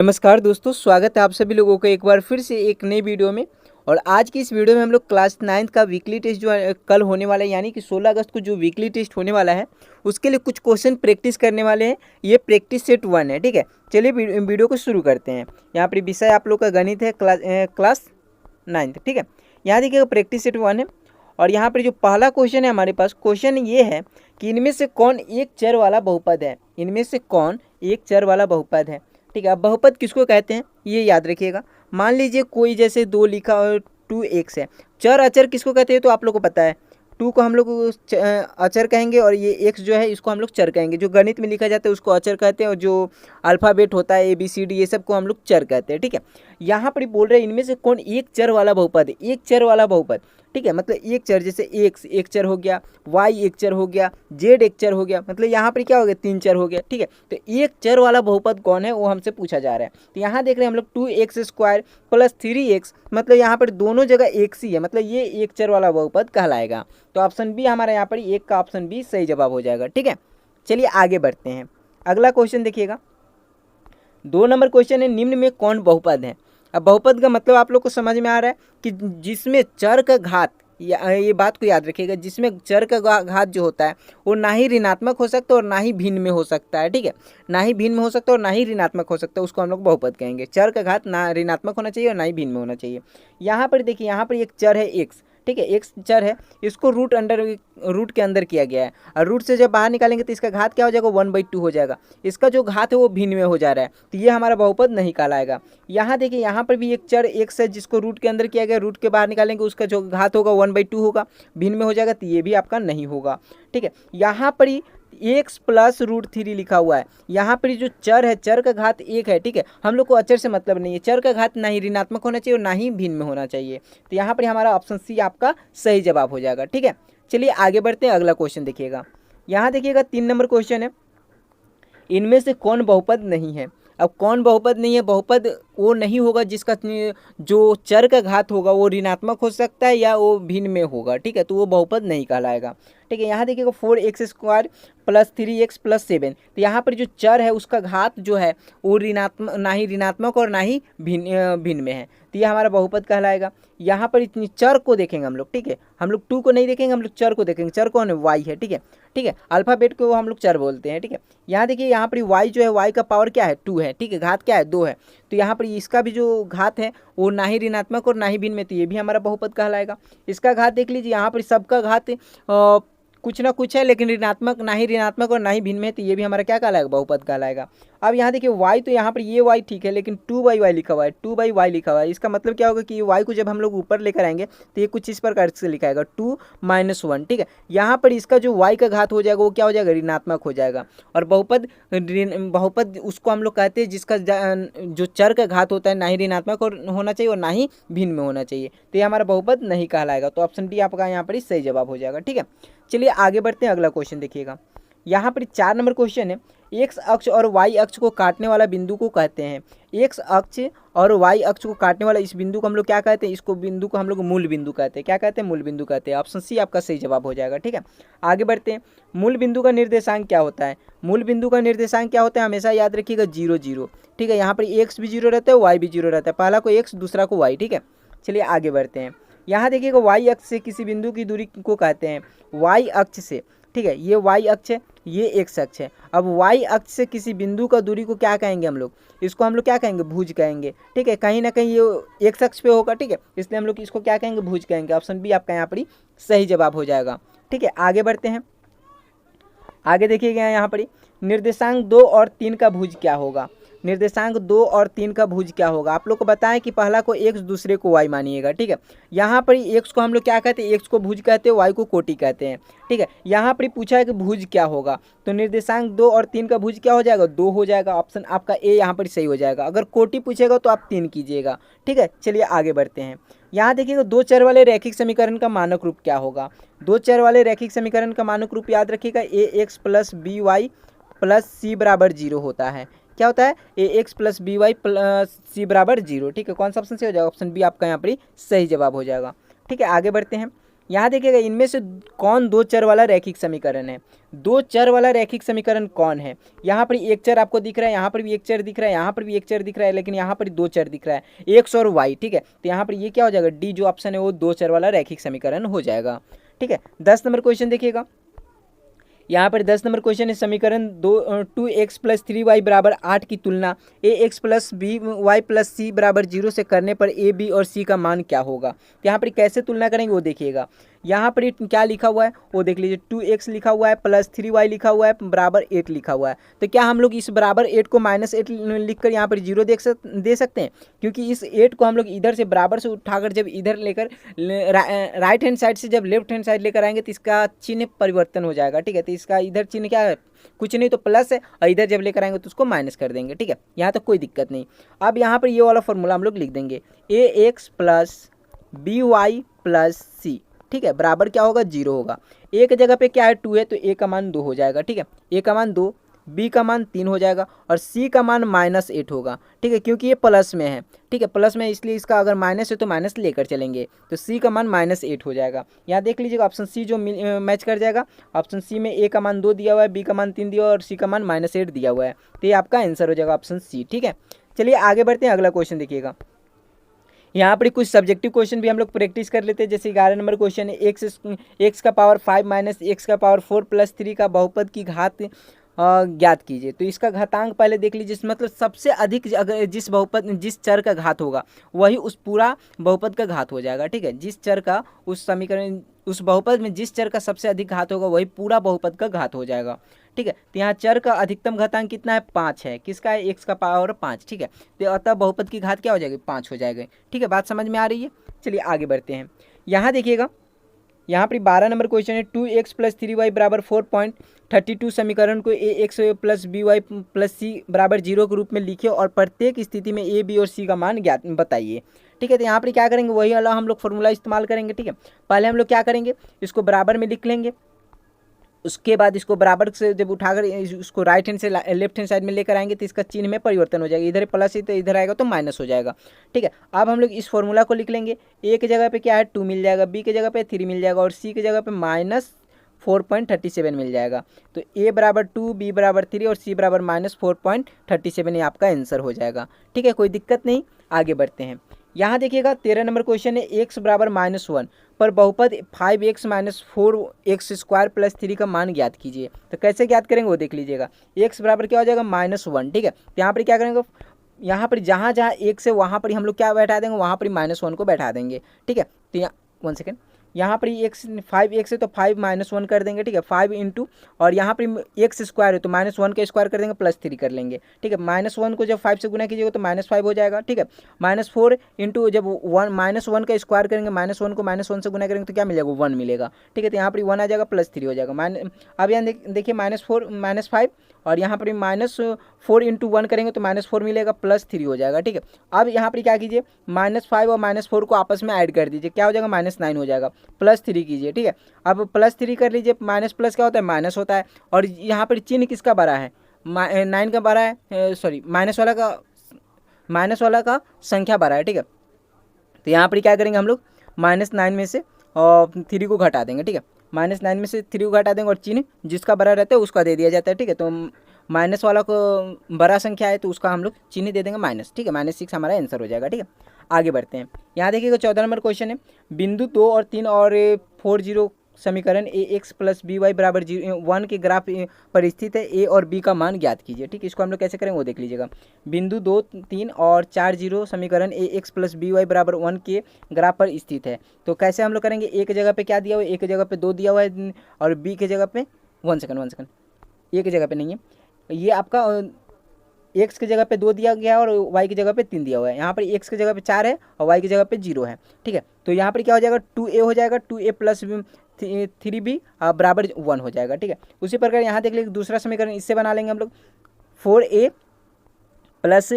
नमस्कार दोस्तों, स्वागत है आप सभी लोगों का एक बार फिर से एक नई वीडियो में। और आज की इस वीडियो में हम लोग क्लास 9th का वीकली टेस्ट जो है कल होने वाला है, यानी कि 16 अगस्त को जो वीकली टेस्ट होने वाला है उसके लिए कुछ क्वेश्चन प्रैक्टिस करने वाले हैं। ये प्रैक्टिस सेट 1 है, ठीक है। चलिए वीडियो को शुरू करते हैं। यहाँ पर विषय आप लोग का गणित है, क्लास 9th, ठीक है। यहाँ देखिएगा प्रैक्टिस सेट 1 है और यहाँ पर जो पहला क्वेश्चन है हमारे पास, क्वेश्चन ये है कि इनमें से कौन एक चर वाला बहुपद है। इनमें से कौन एक चर वाला बहुपद है, ठीक है। अब बहुपद किसको कहते हैं ये याद रखिएगा। मान लीजिए कोई जैसे 2 लिखा और 2x है। चर अचर किसको कहते हैं तो आप लोग को पता है। 2 को हम लोग अचर कहेंगे और ये x जो है इसको हम लोग चर कहेंगे। जो गणित में लिखा जाता है उसको अचर कहते हैं और जो अल्फ़ाबेट होता है ABCD ये सब को हम लोग चर कहते हैं, ठीक है। यहाँ पर बोल रहे हैं इनमें से कौन एक चर वाला बहुपद है। एक चर वाला बहुपद, ठीक है, मतलब एक चर, जैसे x एक चर हो गया, y एक चर हो गया, z एक चर हो गया, मतलब यहाँ पर क्या हो गया 3 चर हो गया, ठीक है। तो एक चर वाला बहुपद कौन है वो हमसे पूछा जा रहा है। तो यहाँ देख रहे हैं हम लोग 2x² प्लस 3x, मतलब यहाँ पर दोनों जगह x ही है, मतलब ये एक चर वाला बहुपद कहलाएगा। तो ऑप्शन बी हमारा यहाँ पर एक का ऑप्शन बी सही जवाब हो जाएगा, ठीक है। चलिए आगे बढ़ते हैं। अगला क्वेश्चन देखिएगा, 2 नंबर क्वेश्चन है, निम्न में कौन बहुपद है। अब बहुपद का मतलब आप लोग को समझ में आ रहा है कि जिसमें चर का घात, ये बात को याद रखिएगा, जिसमें चर का घात जो होता है वो ना ही ऋणात्मक हो सकता है और ना ही भिन्न में हो सकता है, ठीक है। ना ही भिन्न में हो सकता है और ना ही ऋणात्मक हो सकता है, उसको हम लोग बहुपद कहेंगे। चर का घात ना ऋणात्मक होना चाहिए और ना ही भिन्न में होना चाहिए। यहाँ पर देखिए, यहाँ पर एक चर है x, ठीक है, एक चर है, इसको रूट के अंदर किया गया है और रूट से जब बाहर निकालेंगे तो इसका घात क्या हो जाएगा 1/2 हो जाएगा। इसका जो घात है वो भिन्न में हो जा रहा है, तो ये हमारा बहुपद नहीं कहलाएगा। यहाँ देखिए, यहाँ पर भी एक चर x है जिसको रूट के अंदर किया गया, रूट के बाहर निकालेंगे उसका जो घात होगा 1/2 होगा, भिन्न में हो जाएगा, तो ये भी आपका नहीं होगा, ठीक है। यहाँ पर ही x प्लस √3 लिखा हुआ है। यहाँ पर जो चर है, चर का घात 1 है, ठीक है। हम लोग को अचर से मतलब नहीं है, चर का घात ना ही ऋणात्मक होना चाहिए और ना ही भिन्न में होना चाहिए। तो यहाँ पर हमारा ऑप्शन सी आपका सही जवाब हो जाएगा, ठीक है। चलिए आगे बढ़ते हैं। अगला क्वेश्चन देखिएगा, यहाँ देखिएगा 3 नंबर क्वेश्चन है, इनमें से कौन बहुपद नहीं है। अब कौन बहुपद नहीं है, बहुपद वो नहीं होगा जिसका जो चर का घात होगा वो ऋणात्मक हो सकता है या वो भिन्न में होगा, ठीक है, तो वो बहुपद नहीं कहलाएगा, ठीक है। यहाँ देखिएगा 4x² प्लस 3x प्लस 7, तो यहाँ पर जो चर है उसका घात जो है वो ऋणात्मक, ना ही ऋणात्मक और ना ही भिन्न में है, तो ये हमारा बहुपद कहलाएगा। यहाँ पर इतनी चर को देखेंगे हम लोग, ठीक है, हम लोग 2 को नहीं देखेंगे, हम लोग चर को देखेंगे। चर कौन है, y है, ठीक है, ठीक है, अल्फ़ाबेट को हम लोग चर बोलते हैं, ठीक है। यहाँ देखिए, यहाँ पर y जो है, y का पावर क्या है 2 है, ठीक है, घात क्या है 2 है, तो यहाँ पर इसका भी जो घात है वो ना ही ऋणात्मक और ना ही भिन्न में, तो ये भी हमारा बहुपद कहलाएगा। इसका घात देख लीजिए, यहाँ पर सबका घात कुछ ना कुछ है लेकिन ऋणात्मक, ना ही ऋणात्मक और ना ही भिन्न में, तो ये भी हमारा क्या कहलाएगा, बहुपद कहलाएगा। अब यहाँ देखिए y, तो यहाँ पर ये y ठीक है, लेकिन 2/y लिखा हुआ है, 2/y लिखा हुआ है। इसका मतलब क्या होगा कि ये y को जब हम लोग ऊपर लेकर आएंगे तो ये कुछ इस प्रकार से लिखाएगा 2 - 1, ठीक है। यहाँ पर इसका जो y का घात हो जाएगा वो क्या हो जाएगा, ऋणात्मक हो जाएगा। और बहुपद उसको हम लोग कहते हैं जिसका जो चर का घात होता है ना ही ऋणात्मक और होना चाहिए और ना ही भिन्न में होना चाहिए, तो ये हमारा बहुपद नहीं कहलाएगा। तो ऑप्शन डी आपका यहाँ पर सही जवाब हो जाएगा, ठीक है। चलिए आगे बढ़ते हैं। अगला क्वेश्चन देखिएगा, यहाँ पर 4 नंबर क्वेश्चन है, एक्स अक्ष और वाई अक्ष को काटने वाला बिंदु को कहते हैं। एक्स अक्ष और वाई अक्ष को काटने वाला इस बिंदु को हम लोग क्या कहते हैं, इसको बिंदु को हम लोग मूल बिंदु कहते हैं। क्या कहते हैं, मूल बिंदु कहते हैं। ऑप्शन सी आपका सही जवाब हो जाएगा, ठीक है। आगे बढ़ते हैं। मूल बिंदु का निर्देशांक क्या होता है। मूल बिंदु का निर्देशांक क्या होता है, हमेशा याद रखिएगा 0 0, ठीक है। यहाँ पर एक्स भी 0 रहता है, वाई भी 0 रहता है, पहला को एक्स दूसरा को वाई, ठीक है। चलिए आगे बढ़ते हैं। यहाँ देखिएगा वाई अक्ष से किसी बिंदु की दूरी को कहते हैं, वाई अक्ष से, ठीक है, ये वाई अक्ष है, ये एक्स अक्ष है। अब वाई अक्ष से किसी बिंदु का दूरी को क्या कहेंगे हम लोग, इसको हम लोग क्या कहेंगे, भुज कहेंगे, ठीक है। कहीं ना कहीं ये एक्स अक्ष पे होगा, ठीक है, इसलिए हम लोग इसको क्या कहेंगे, भुज कहेंगे। ऑप्शन बी आपका यहाँ पर सही जवाब हो जाएगा, ठीक है। आगे बढ़ते हैं। आगे देखिएगा यहाँ पर निर्देशांक 2 और 3 का भुज क्या होगा। निर्देशांक 2 और 3 का भुज क्या होगा, आप लोग को बताएं कि पहला को x दूसरे को y मानिएगा, ठीक है। यहाँ पर x को हम लोग क्या कहते हैं, x को भुज कहते हैं, y को कोटि कहते हैं, ठीक है। यहाँ पर पूछा है कि भुज क्या होगा, तो निर्देशांक 2 और 3 का भुज क्या हो जाएगा, 2 हो जाएगा। ऑप्शन आपका ए यहाँ पर सही हो जाएगा। अगर कोटि पूछेगा तो आप 3 कीजिएगा, ठीक है। चलिए आगे बढ़ते हैं। यहाँ देखिएगा 2 चर वाले रैखिक समीकरण का मानक रूप क्या होगा। 2 चर वाले रैखिक समीकरण का मानक रूप याद रखिएगा, ax plus by plus c बराबर 0 होता है। क्या होता है, ax plus by plus c बराबर 0, ठीक है। कौन सा ऑप्शन सही हो जाएगा, ऑप्शन बी आपका यहाँ पर सही जवाब हो जाएगा, ठीक है। आगे बढ़ते हैं। यहाँ देखिएगा इनमें से कौन दो चर वाला रैखिक समीकरण है। दो चर वाला रैखिक समीकरण कौन है? यहाँ पर एक चर आपको दिख रहा है, यहाँ पर भी एक चर दिख रहा है, यहाँ पर भी एक चर दिख रहा है, लेकिन यहाँ पर दो चर दिख रहा है, एक्स और वाई। ठीक है, तो यहाँ पर ये क्या हो जाएगा, डी जो ऑप्शन है वो दो चर वाला रैखिक समीकरण हो जाएगा। ठीक है, 10 नंबर क्वेश्चन देखिएगा। यहाँ पर 10 नंबर क्वेश्चन है, समीकरण 2x प्लस 3y बराबर 8 की तुलना ax plus b y plus c बराबर 0 से करने पर a b और c का मान क्या होगा। तो यहाँ पर कैसे तुलना करेंगे वो देखिएगा। यहाँ पर क्या लिखा हुआ है वो देख लीजिए, 2x लिखा हुआ है प्लस 3y लिखा हुआ है बराबर 8 लिखा हुआ है। तो क्या हम लोग इस बराबर 8 को -8 लिखकर यहाँ पर 0 दे सकते हैं, क्योंकि इस 8 को हम लोग इधर से बराबर से उठाकर जब इधर लेकर राइट हैंड साइड से जब लेफ्ट हैंड साइड लेकर आएंगे तो इसका चिन्ह परिवर्तन हो जाएगा। ठीक है, तो इसका इधर चिन्ह क्या है, कुछ नहीं तो प्लस है, और इधर जब लेकर आएंगे तो उसको माइनस कर देंगे। ठीक है, यहाँ तक कोई दिक्कत नहीं। अब यहाँ पर ये वाला फॉर्मूला हम लोग लिख देंगे, ax plus b y plus c. ठीक है, बराबर क्या होगा, 0 होगा। ए की जगह पे क्या है, 2 है, तो ए का मान 2 हो जाएगा। ठीक है, ए का मान 2, बी का मान 3 हो जाएगा, और सी का मान -8 होगा। ठीक है, क्योंकि ये प्लस में है। ठीक है, प्लस में इसलिए इसका अगर माइनस है तो माइनस लेकर चलेंगे, तो सी का मान -8 हो जाएगा। यहाँ देख लीजिएगा ऑप्शन सी जो मैच कर जाएगा। ऑप्शन सी में ए का मान 2 दिया हुआ है, बी का मान 3 दिया हुआ है, और सी का मान -8 दिया हुआ है, तो ये आपका आंसर हो जाएगा ऑप्शन सी। ठीक है, चलिए आगे बढ़ते हैं, अगला क्वेश्चन देखिएगा। यहाँ पर कुछ सब्जेक्टिव क्वेश्चन भी हम लोग प्रैक्टिस कर लेते हैं। जैसे 11 नंबर क्वेश्चन है, एक्स का पावर 5 माइनस एक्स का पावर 4 प्लस 3 का बहुपद की घात ज्ञात कीजिए। तो इसका घातांक पहले देख लीजिए, मतलब सबसे अधिक अगर जिस चर का घात होगा वही उस पूरा बहुपद का घात हो जाएगा। ठीक है, जिस चर का उस समीकरण उस बहुपद में जिस चर का सबसे अधिक घात होगा वही पूरा बहुपद का घात हो जाएगा। ठीक है, तो यहाँ चर का अधिकतम घातांक कितना है, 5 है। किसका है, एक्स का पावर 5। ठीक है, तो अतः बहुपद की घात क्या हो जाएगी, 5 हो जाएगी। ठीक है, बात समझ में आ रही है। चलिए आगे बढ़ते हैं। यहाँ देखिएगा, यहाँ पर 12 नंबर क्वेश्चन है, 2x प्लस 3y बराबर 4.32 समीकरण को ax plus b y plus c बराबर 0 के रूप में लिखिए और प्रत्येक स्थिति में a b और c का मान ज्ञात बताइए। ठीक है, तो यहाँ पर क्या करेंगे, वही वाला हम लोग फॉर्मूला इस्तेमाल करेंगे। ठीक है, पहले हम लोग क्या करेंगे, इसको बराबर में लिख लेंगे, उसके बाद इसको बराबर से जब उठाकर उसको राइट हैंड से लेफ्ट हैंड साइड में लेकर आएंगे तो इसका चिन्ह में परिवर्तन हो जाएगा, इधर प्लस है तो इधर आएगा तो माइनस हो जाएगा। ठीक है, अब हम लोग इस फॉर्मूला को लिख लेंगे। ए की जगह पे क्या है, 2 मिल जाएगा, बी की जगह पे 3 मिल जाएगा, और सी की जगह पे -4.37 मिल जाएगा। तो ए बराबर 2, बी बराबर 3 और सी बराबर -4.37, ये आपका आंसर हो जाएगा। ठीक है, कोई दिक्कत नहीं, आगे बढ़ते हैं। यहाँ देखिएगा 13 नंबर क्वेश्चन है, x बराबर -1 पर बहुपद 5x - 4x² प्लस 3 का मान ज्ञात कीजिए। तो कैसे ज्ञात करेंगे वो देख लीजिएगा। x बराबर क्या हो जाएगा, -1। ठीक है, तो यहाँ पर क्या करेंगे, यहाँ पर जहाँ जहाँ x है वहाँ पर हम लोग क्या बैठा देंगे, वहाँ पर -1 को बैठा देंगे। ठीक है, तो यहाँ 1 सेकेंड, यहाँ पर x 5x है तो 5 -1 कर देंगे। ठीक है, 5 इंटू, और यहाँ पर x² है तो -1 का स्क्वायर कर देंगे, प्लस 3 कर लेंगे। ठीक है, -1 को जब 5 से गुना कीजिएगा तो -5 हो जाएगा। ठीक है, -4 इंटू जब -1 का स्क्वायर करेंगे, -1 को -1 से गुना करेंगे तो क्या मिलेगा, 1 मिलेगा। ठीक है, तो यहाँ पर 1 आ जाएगा, प्लस 3 हो जाएगा। अब यहाँ देखिए -4 -5, और यहाँ पर -4 इंटू 1 करेंगे तो -4 मिलेगा, प्लस 3 हो जाएगा। ठीक है, अब यहाँ पर क्या कीजिए, -5 और -4 को आपस में ऐड कर दीजिए, क्या हो जाएगा, -9 हो जाएगा, प्लस 3 कीजिए। ठीक है, अब प्लस 3 कर लीजिए, माइनस प्लस क्या होता है, माइनस होता है, और यहाँ पर चिन्ह किसका बड़ा है, 9 का बड़ा है, सॉरी माइनस वाला का संख्या बड़ा है। ठीक है, तो यहाँ पर क्या करेंगे हम लोग, -9 में से 3 को घटा देंगे। ठीक है, -9 में से 3 को घटा देंगे और चिन्ह जिसका बड़ा रहता है उसका दे दिया जाता है। ठीक है, तो माइनस वाला को बड़ा संख्या है तो उसका हम लोग चिन्ह दे देंगे माइनस। ठीक है, -6 हमारा आंसर हो जाएगा। ठीक है, आगे बढ़ते हैं। यहाँ देखिएगा 14 नंबर क्वेश्चन है, बिंदु 2 और 3 और 40 समीकरण ax प्लस बी वाई बराबर 1 के ग्राफ पर स्थित है, a और b का मान ज्ञात कीजिए। ठीक है, इसको हम लोग कैसे करेंगे वो देख लीजिएगा। बिंदु 2, 3 और 40 समीकरण ax प्लस बी वाई बराबर 1 के ग्राफ पर स्थित है। तो कैसे हम लोग करेंगे, a की जगह पे क्या दिया हुआ है, a की जगह पे 2 दिया हुआ है, और b की जगह पे 1 सेकंड, a की जगह पे नहीं है, ये आपका x की जगह पे 2 दिया गया है और y की जगह पे 3 दिया हुआ है। यहाँ पर x की जगह पे 4 है और y की जगह पे 0 है। ठीक है, तो यहाँ पर क्या हो जाएगा, 2a हो जाएगा, 2a प्लस 3b बराबर 1 हो जाएगा। ठीक है, उसी प्रकार यहाँ देख लीजिए दूसरा समीकरण इससे बना लेंगे हम लोग, 4a प्लस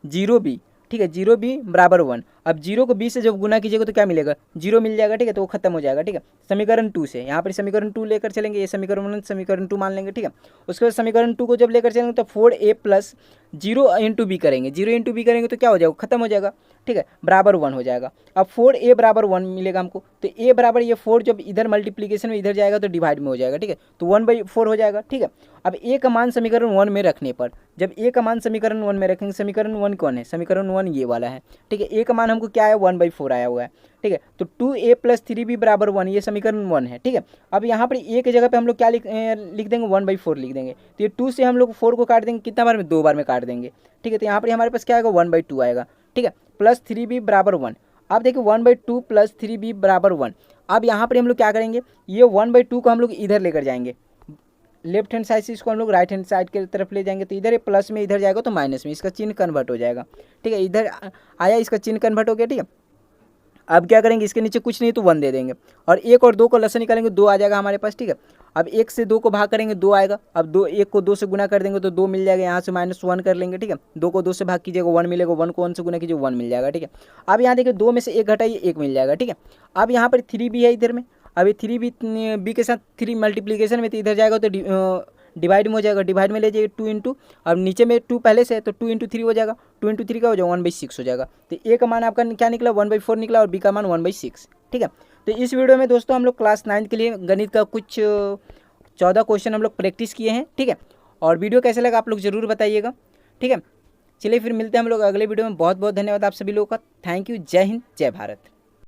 0b। ठीक है, 0b बराबर 1। अब 0 को b से जब गुना कीजिएगा तो क्या मिलेगा, 0 मिल जाएगा। ठीक है, तो वो खत्म हो जाएगा। ठीक है, समीकरण 2 से यहाँ पर समीकरण 2 लेकर चलेंगे, ये समीकरण 2 मान लेंगे। ठीक है, उसके बाद समीकरण 2 को जब लेकर चलेंगे तो 4a plus zero into B करेंगे, जीरो इंटू बी करेंगे तो क्या हो जाएगा, खत्म हो जाएगा, ठीक है, बराबर 1 हो जाएगा। अब 4a बराबर 1 मिलेगा हमको, तो a बराबर ये 4 जब इधर मल्टीप्लीकेशन में इधर जाएगा तो डिवाइड में हो जाएगा, ठीक है, तो 1/4 हो जाएगा, ठीक है। अब a का मान समीकरण 1 में रखने पर, जब a का मान समीकरण 1 में रखेंगे, समीकरण 1 कौन है, समीकरण 1 ये वाला है, ठीक है। a का मान हमको क्या है, 1/4 आया हुआ है, ठीक है। तो 2a + 3b बराबर 1, ये समीकरण 1 है, ठीक है। अब यहाँ पर a की जगह पे हम लोग क्या लिख देंगे, 1/4 लिख देंगे। तो ये 2 से हम लोग 4 को काट देंगे, कितना बार में, 2 बार में काट देंगे, ठीक है। तो यहाँ पर हमारे पास क्या आएगा, 1/2 आएगा, ठीक है, प्लस 3b बराबर 1। अब देखिए 1/2 + 3b बराबर 1। अब यहाँ पर हम लोग क्या करेंगे, ये 1/2 को हम लोग इधर लेकर जाएंगे, लेफ्ट हैंड साइड से इसको हम लोग राइट हैंड साइड की तरफ ले जाएंगे, तो इधर ये प्लस में, इधर जाएगा तो माइनस में, इसका चिन्ह कन्वर्ट हो जाएगा, ठीक है। इधर आया, इसका चिन्ह कन्वर्ट हो गया, ठीक है। अब क्या करेंगे, इसके नीचे कुछ नहीं तो 1 दे देंगे, और 1 और 2 को लसन निकालेंगे, 2 आ जाएगा हमारे पास, ठीक है। अब 1 से 2 को भाग करेंगे, 2 आएगा। अब 1 को 2 से गुना कर देंगे तो 2 मिल जाएगा, यहाँ से -1 कर लेंगे, ठीक है। 2 को 2 से भाग कीजिएगा, 1 मिलेगा, 1 को 1 से गुना कीजिए, 1 मिल जाएगा, ठीक है। अब यहाँ देखिए 2 में से 1 घटाइए, 1 मिल जाएगा, ठीक है। अब यहाँ पर 3b है इधर में, अब ये 3b के साथ 3 मल्टीप्लीकेशन में, तो इधर जाएगा तो डिवाइड में हो जाएगा, डिवाइड में ले जाइए 2 इंटू, अब नीचे में 2 पहले से है तो 2 इंटू 3 हो जाएगा, 2 इंटू 3 का हो जाएगा 1/6 हो जाएगा। तो ए का मान आपका क्या निकला, 1/4 निकला, और बी का मान 1/6, ठीक है। तो इस वीडियो में दोस्तों हम लोग क्लास 9 के लिए गणित का कुछ 14 क्वेश्चन हम लोग प्रैक्टिस किए हैं, ठीक है। और वीडियो कैसे लगा आप लोग ज़रूर बताइएगा, ठीक है। चलिए फिर मिलते हैं हम लोग अगले वीडियो में। बहुत बहुत धन्यवाद आप सभी लोगों का, थैंक यू, जय हिंद, जय भारत।